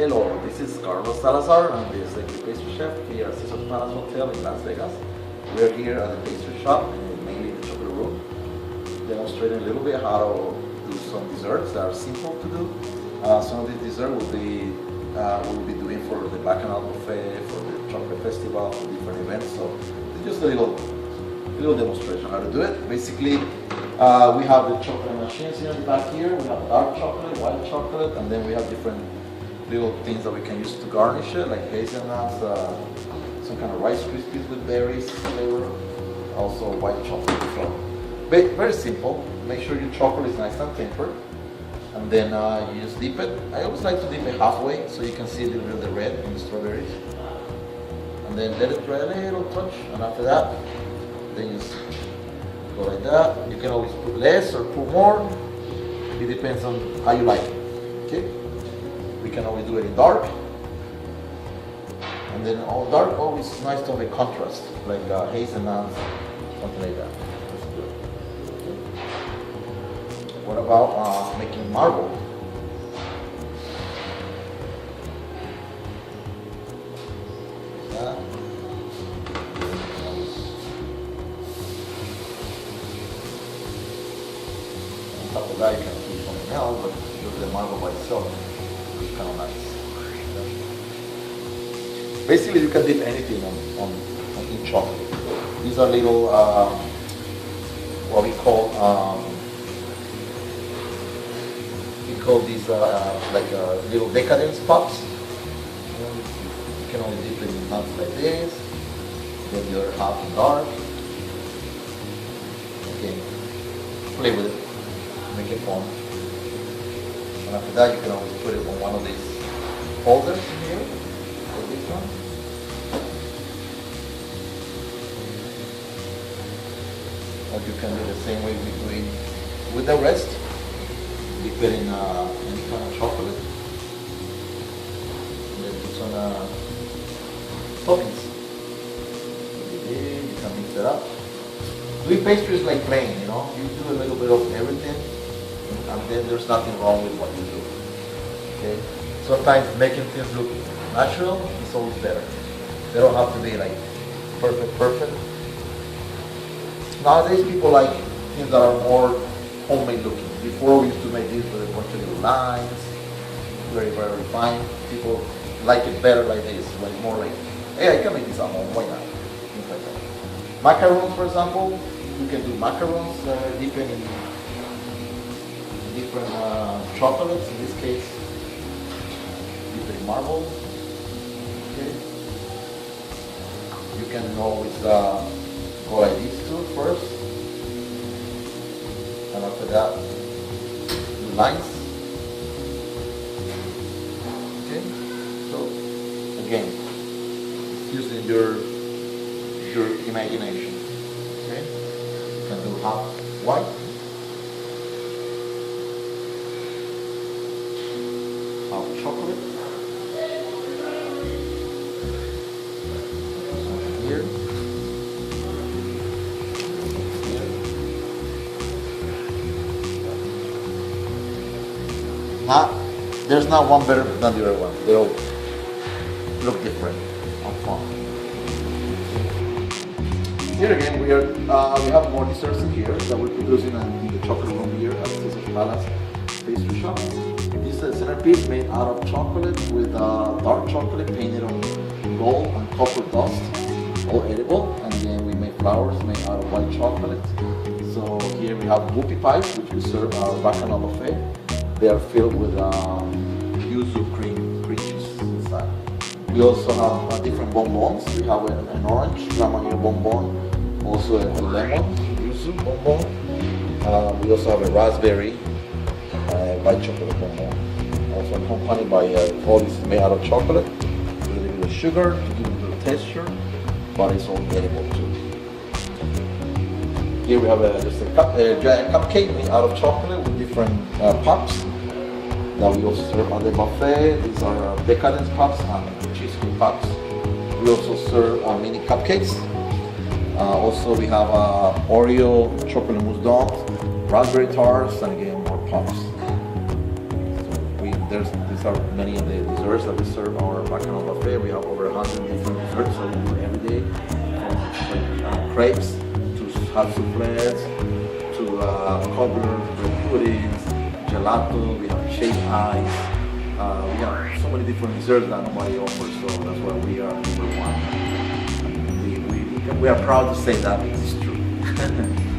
Hello, this is Carlos Salazar. I'm the executive pastry chef here at Cesar Palace Hotel in Las Vegas. We're here at the pastry shop, mainly the chocolate room, demonstrating a little bit how to do some desserts that are simple to do. Some of the dessert we'll be doing for the Bacchanal Buffet, for the Chocolate Festival, for different events. So it's just a little demonstration how to do it. Basically, we have the chocolate machines here in the back here. We have dark chocolate, white chocolate, and then we have different little things that we can use to garnish it, like hazelnuts, some kind of Rice Krispies with berries flavor, also white chocolate. So very simple. Make sure your chocolate is nice and tempered, and then you just dip it. I always like to dip it halfway so you can see a little bit of the red in the strawberries, and then let it dry a little touch, and after that, then you just go like that. You can always put less or put more. It depends on how you like it. Okay. We can always do it in dark, and then all dark always nice to have a contrast, like hazelnuts, something like that. Let's do it. Okay. What about making marble? That. On top of that, you can put something else, but use the marble by itself. Kind of nice. Basically, you can dip anything in chocolate. These are little what we call these like little decadence pops. You can only dip it in half like this. Then the other half in dark. Okay, play with it, make it fun. And after that, you can always put it on one of these holders here, like this one. Or you can do the same way we do it with the rest. Dip it in any kind of chocolate. And then put some toppings. You can mix it up. Doing pastry is like playing, you know. You do a little bit of everything, and then there's nothing wrong with what you do. Okay? Sometimes making things look natural is always better. They don't have to be like perfect. Nowadays people like things that are more homemade looking. Before we used to make these with a bunch of little lines, very refined. People like it better like this, like more like, hey, I can make this at home, why not? Things like that. Macarons, for example, you can do macarons dipping in different chocolates. In this case, different marbles. Okay. You can always go like these two first, and after that, do lines. Okay. So again, using your imagination. Okay. You can do half white. Chocolate. Here. There's not one better than the other one. They all look different and fun. Here again, we have more desserts in here that we're producing in the chocolate room here at Cesar Palace Pastry Shop. This is a centerpiece made out of chocolate with dark chocolate painted on gold and copper dust, all edible. And then we make flowers made out of white chocolate. So here we have whoopie pies, which we serve our Bacchanal Buffet. They are filled with yuzu cream cheese inside. We also have different bonbons. We have an orange Ramanier bonbon, also a lemon yuzu bonbon. We also have a raspberry white chocolate bonbon, also accompanied by all this is made out of chocolate with a little bit of sugar to give it a little texture, but it's all edible too. Here we have just a giant cupcake made out of chocolate with different pops that we also serve on the buffet. These are decadence pops and cheesecake pops. We also serve mini cupcakes. Also we have Oreo chocolate mousse donuts, raspberry tarts, and again more pops. So we these are many of the desserts that we serve our Bacchanal buffet. We have over 100 different desserts, so we do every day, from crepes to hot soufflés to cobblers, bread puddings, gelato. We have shaved ice. We have so many different desserts that nobody offers, so that's why we are number one. We are proud to say that it is true.